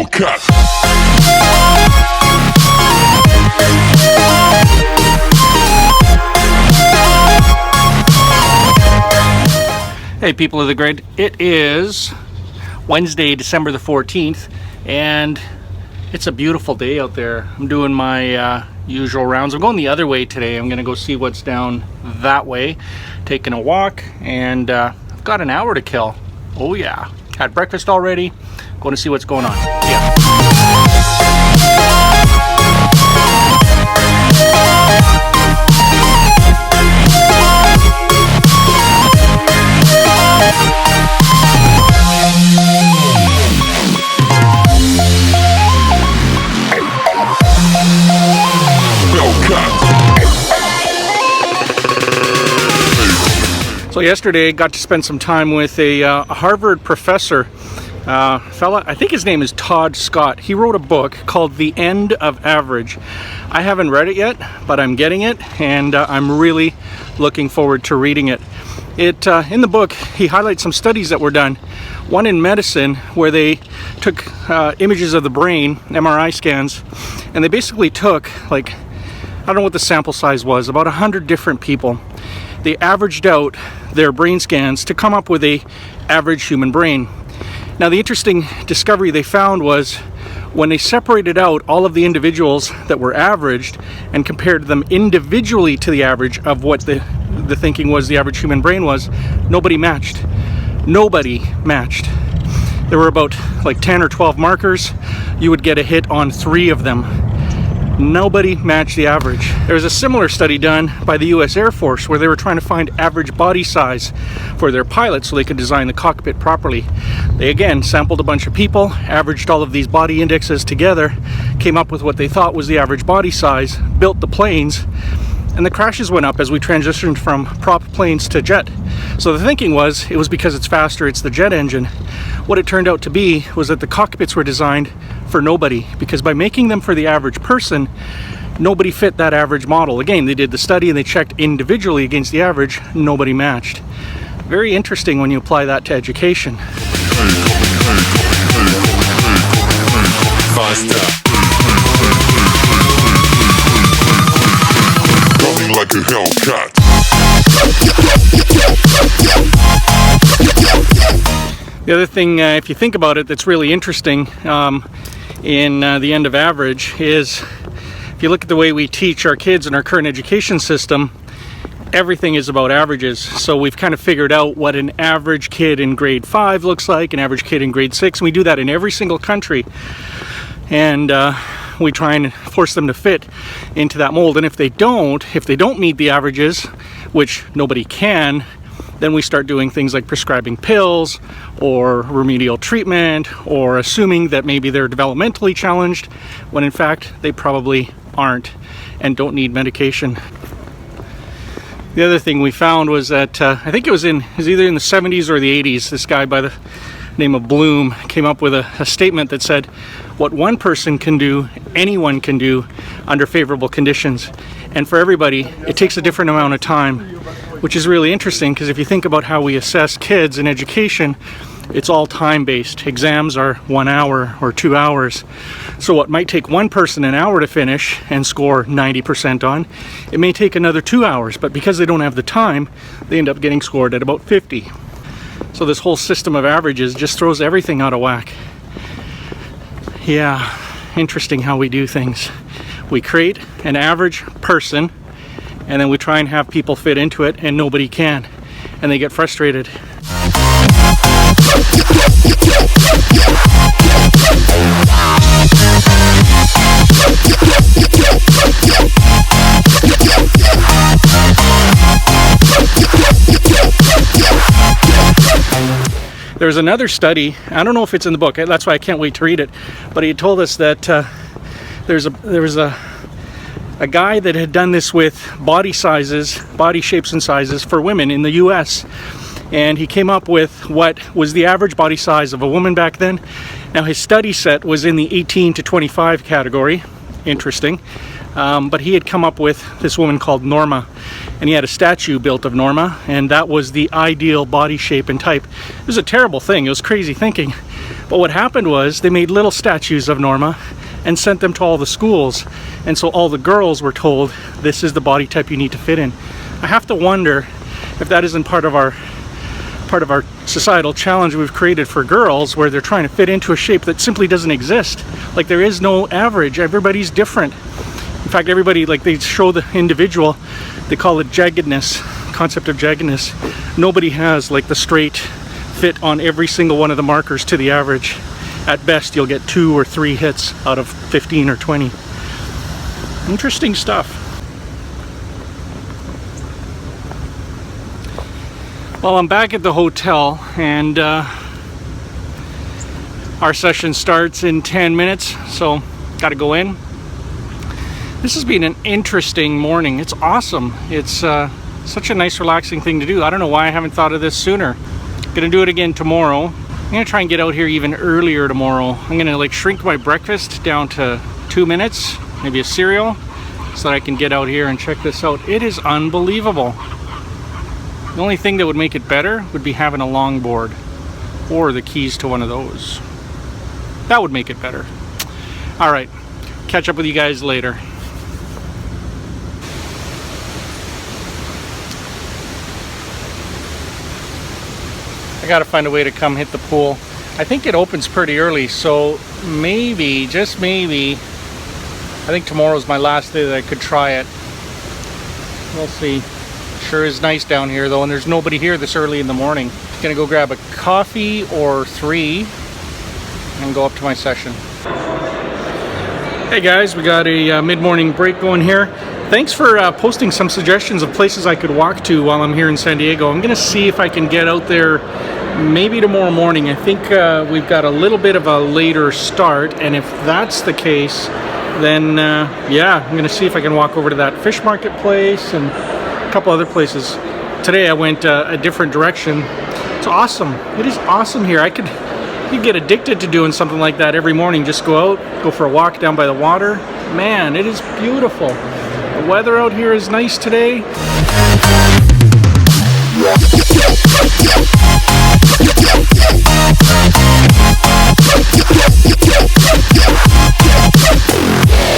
Hellcat. Hey people of the grid, it is Wednesday, December the 14th, and it's a beautiful day out there. I'm doing my usual rounds. I'm going the other way today. I'm gonna go see what's down that way, taking a walk, and I've got an hour to kill. Oh yeah, had breakfast already, going to see what's going on. Yeah. So yesterday I got to spend some time with a Harvard professor, fella, I think his name is Todd Scott. He wrote a book called The End of Average. I haven't read it yet, but I'm getting it, and I'm really looking forward to reading it. In the book, he highlights some studies that were done. One in medicine, where they took images of the brain, MRI scans, and they basically took, like, I don't know what the sample size was, about 100 different people. They averaged out their brain scans to come up with a average human brain. Now the interesting discovery they found was when they separated out all of the individuals that were averaged and compared them individually to the average of what the thinking was the average human brain was, nobody matched. Nobody matched. There were about like 10 or 12 markers. You would get a hit on 3 of them. Nobody matched the average. There was a similar study done by the US Air Force where they were trying to find average body size for their pilots so they could design the cockpit properly. They again sampled a bunch of people, averaged all of these body indexes together, came up with what they thought was the average body size, built the planes, and the crashes went up as we transitioned from prop planes to jet. So the thinking was, it was because it's faster, it's the jet engine. What it turned out to be was that the cockpits were designed for nobody, because by making them for the average person, nobody fit that average model. Again, they did the study and they checked individually against the average, nobody matched. Very interesting when you apply that to education. Coming like a Hellcat. The other thing, if you think about it, that's really interesting in the end of average is, if you look at the way we teach our kids in our current education system, everything is about averages. So we've kind of figured out what an average kid in grade 5 looks like, an average kid in grade 6, and we do that in every single country. And we try and force them to fit into that mold. And if they don't meet the averages, which nobody can, then we start doing things like prescribing pills or remedial treatment, or assuming that maybe they're developmentally challenged, when in fact they probably aren't and don't need medication. The other thing we found was that, I think it was either in the 70s or the 80s, this guy by the name of Bloom came up with a statement that said, what one person can do, anyone can do under favorable conditions. And for everybody, it takes a different amount of time, which is really interesting, because if you think about how we assess kids in education, it's all time-based. Exams are 1 hour or 2 hours. So what might take one person an hour to finish and score 90% on, it may take another 2 hours, but because they don't have the time, they end up getting scored at about 50. So this whole system of averages just throws everything out of whack. Yeah, interesting how we do things. We create an average person, and then we try and have people fit into it, and nobody can, and they get frustrated. There's another study, I don't know if it's in the book, that's why I can't wait to read it, but he told us that there was a guy that had done this with body shapes and sizes for women in the US. And he came up with what was the average body size of a woman back then. Now his study set was in the 18 to 25 category. Interesting. But he had come up with this woman called Norma, and he had a statue built of Norma, and that was the ideal body shape and type. It was a terrible thing. It was crazy thinking. But what happened was they made little statues of Norma and sent them to all the schools. And so all the girls were told, this is the body type you need to fit in. I have to wonder if that isn't part of our societal challenge we've created for girls, where they're trying to fit into a shape that simply doesn't exist. Like, there is no average. Everybody's different. In fact, everybody, like, they show the individual, they call it jaggedness, concept of jaggedness. Nobody has like the straight fit on every single one of the markers to the average. At best, you'll get 2 or 3 hits out of 15 or 20. Interesting stuff. Well, I'm back at the hotel, and our session starts in 10 minutes, so gotta go in. This has been an interesting morning. It's awesome. It's such a nice, relaxing thing to do. I don't know why I haven't thought of this sooner. Gonna do it again tomorrow. I'm gonna try and get out here even earlier tomorrow. I'm gonna like shrink my breakfast down to 2 minutes, maybe a cereal, so that I can get out here and check this out. It is unbelievable. The only thing that would make it better would be having a longboard or the keys to one of those. That would make it better. All right, catch up with you guys later. I gotta find a way to come hit the pool. I think it opens pretty early, so maybe, just maybe, I think tomorrow's my last day that I could try it. We'll see. Sure is nice down here though, and there's nobody here this early in the morning. Gonna go grab a coffee or 3 and go up to my session. Hey guys, we got a mid-morning break going here. Thanks for posting some suggestions of places I could walk to while I'm here in San Diego. I'm gonna see if I can get out there maybe tomorrow morning. I think we've got a little bit of a later start, and if that's the case, then yeah, I'm gonna see if I can walk over to that fish market place and a couple other places. Today I went a different direction. It's awesome. It is awesome here. You get addicted to doing something like that every morning. Just go out, go for a walk down by the water. Man, it is beautiful. The weather out here is nice today.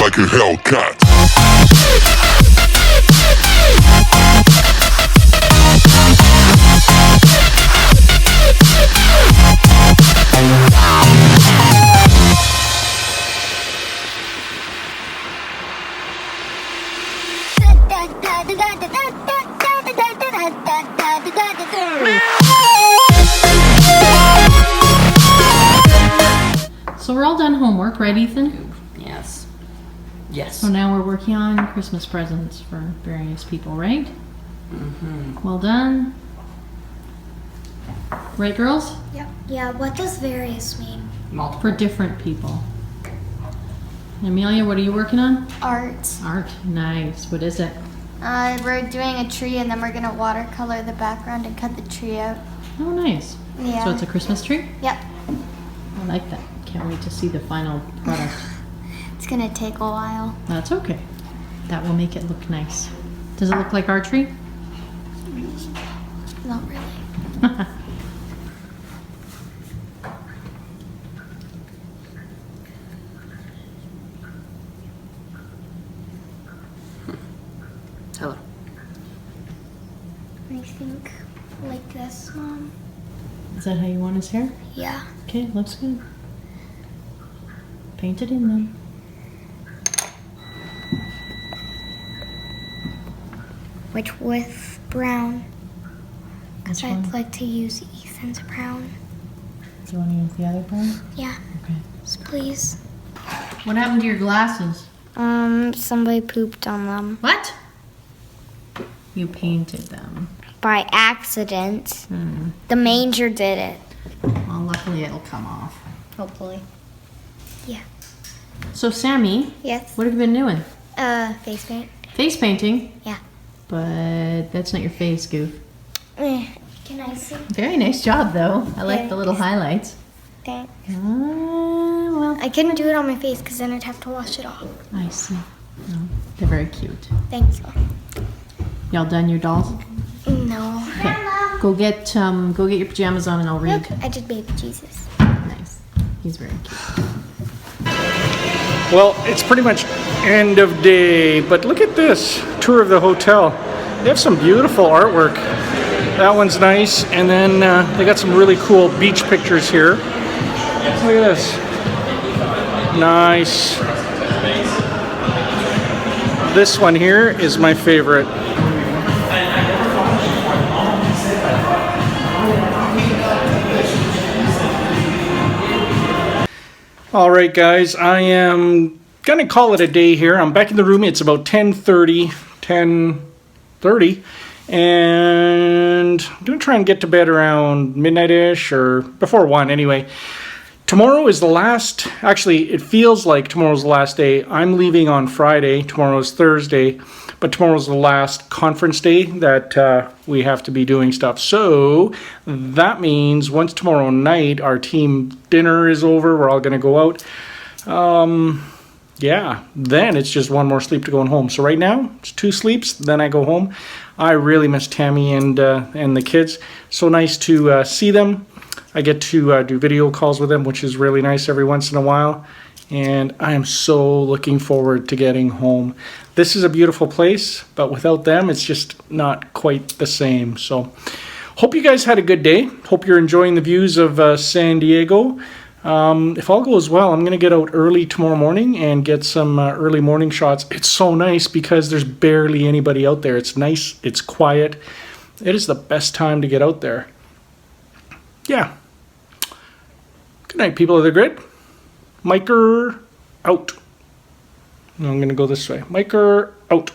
Like a Hellcat. So we're all done homework, right, Ethan? Yes. Yes. So now we're working on Christmas presents for various people, right? Mm-hmm. Well done. Right, girls? Yep. Yeah, what does various mean? Multiple. For different people. Amelia, what are you working on? Art. Art. Nice. What is it? We're doing a tree and then we're gonna watercolor the background and cut the tree out. Oh, nice. Yeah. So it's a Christmas tree? Yep. I like that. Can't wait to see the final product. It's gonna take a while. That's okay. That will make it look nice. Does it look like our tree? Not really. Hello. I think like this, Mom. Is that how you want his hair? Yeah. Okay, looks good. Paint it in then. Which with brown. Because Which I'd one? like to use Ethan's brown. Do you want to use the other brown? Yeah. Okay. Please. What happened to your glasses? Somebody pooped on them. What? You painted them. By accident. Hmm. The manger did it. Well, luckily it'll come off. Hopefully. Yeah. So, Sammy, Yes. what have you been doing? Face paint. Face painting? Yeah. But that's not your face, Goof. Can I see? Very nice job, though. I like Okay. the little highlights. Thanks. Well, I couldn't do it on my face because then I'd have to wash it off. I see. No, they're very cute. Thanks. Y'all done your dolls? No. Okay. Go get your pajamas on and I'll read. Look, I did baby Jesus. Nice. He's very cute. Well, it's pretty much end of day, but look at this tour of the hotel. They have some beautiful artwork. That one's nice, and then they got some really cool beach pictures here. Look at this. Nice. This one here is my favorite. All right, guys, I am gonna call it a day here. I'm back in the room. It's about 10:30, and I'm gonna try and get to bed around midnight-ish or before 1 anyway. Tomorrow is the last, actually it feels like tomorrow's the last day. I'm leaving on Friday, tomorrow is Thursday, but tomorrow's the last conference day that we have to be doing stuff. So that means once tomorrow night our team dinner is over, we're all gonna go out. Yeah, then it's just one more sleep to going home. So right now it's 2 sleeps, then I go home. I really miss Tammy and the kids. So nice to see them. I get to do video calls with them, which is really nice every once in a while. And I am so looking forward to getting home. This is a beautiful place, but without them, it's just not quite the same. So hope you guys had a good day. Hope you're enjoying the views of San Diego. If all goes well, I'm going to get out early tomorrow morning and get some early morning shots. It's so nice because there's barely anybody out there. It's nice. It's quiet. It is the best time to get out there. Yeah. Good night, people of the grid. Miker out. I'm going to go this way. Miker out.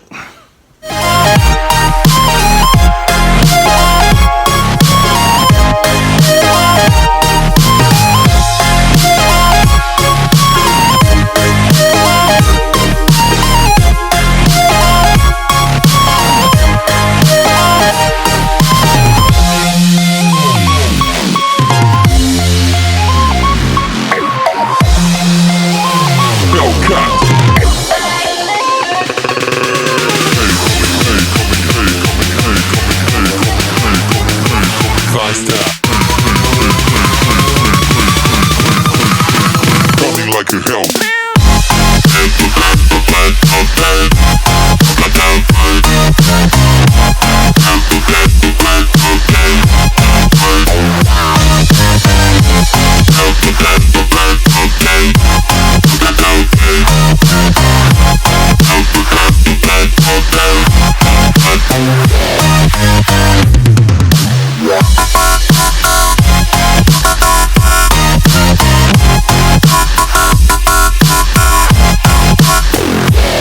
Like a Hellcat.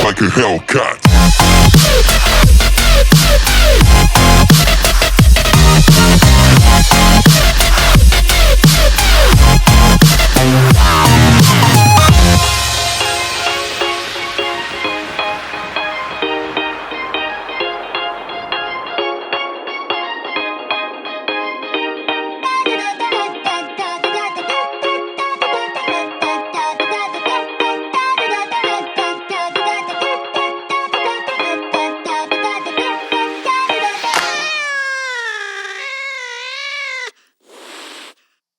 Like a Hellcat.